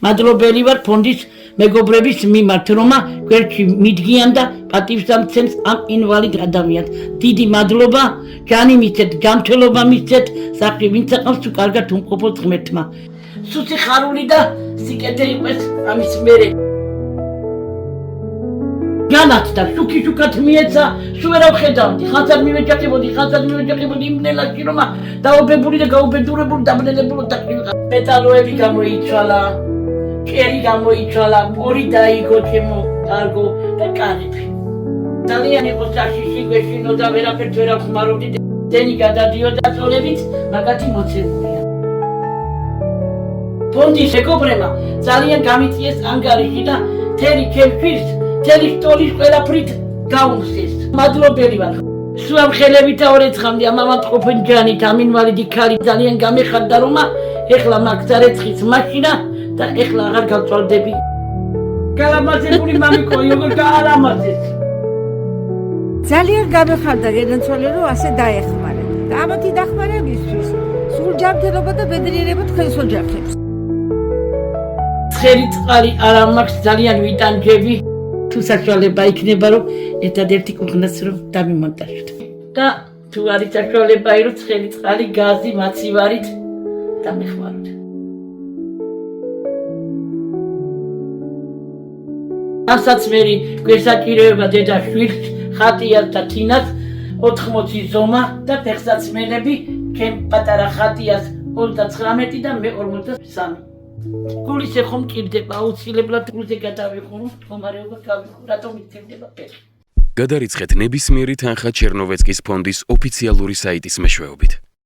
მადლობელი ვარ ფონდის მეგობრების მიმართ, რომ გვერდში მიდგიან და პატივს ამცემს ამ ინვალიდ ადამიანს. დიდი მადლობა, ჯანი მისცეთ, ჯანმრთელობა მისცეთ, საქმე ვინც აყავს თუ კარგად უმყოფოთ ღმერთმა. სუციხარული და სიკეთე იყოს ამის მერე. განათდა, შუქი-შუქად მიეცა, სულ ვერ ავხედავდი, ხანსად მივეჯახებოდი იმ ნელაში, რომ დაობებული და გაუბედურებული დამნელებულო დაყივიყა. მეტალოები გამოიცვალა, კერი გამოიცვალა, ორი დაიგო ჩემო კარგო და კარები. ძალიან იყო საშიში, გვეშინო და ვერაფერთ ვერ ახმარობდი, დენი გადადიოდა წოლებით, მაგათი მოცემულია. ფონდის მეგობრებმა ძალიან გამიწიეს ანგარიში და თერი ჩემთვის თელი სტოლის ყველაფრით გაუმხსეს. მადლობელი ვარ. სულ ამ ხელებით ორეცხამდე ამამად ყოფენ ჯანით, ამ ინვალიდი ქალი ძალიან გამეხარდა, რომ ეხლა მაგ წარეცხის მაშინა და ეხლა აღარ გავწვალდები. გალამაზებული მამიკო, როგორ გაალამაზეს. ძალიან გამეხარდა გადაცვალე, რომ ასე დაეხმარეთ. და ამათი დახმარებისთვის სულ ჯანმრთელობა და ბედნიერება თქვენს ოჯახებს. ცხელი წყალი არ მაქვს, ძალიან ვიტანჯები. თუ საშუალება იქნება, რომ ერთადერთი კუხნას რომ დამიმონტაჟოთ. და თუ არის საშუალება, რომ ცხელი წყალი, გაზი, მაცივარით დამეხმაროთ. ასაცმერი გვესაჭიროება დედაშვილს, ხატიას და თინას 80 ზომა და ფეხსაცმელები ჩემ პატარა ხატიას 39 და მე 43. გულის ეხომ მჭირდება აუცილებლად გულზე გადავიხურო, მდგომარეობა გავიხურო, რატომ იწევდება ფეხი. გადარიცხეთ ნებისმიერი თანხა ჩერნოვეცკის ფონდის ოფიციალური საიტის მეშვეობით.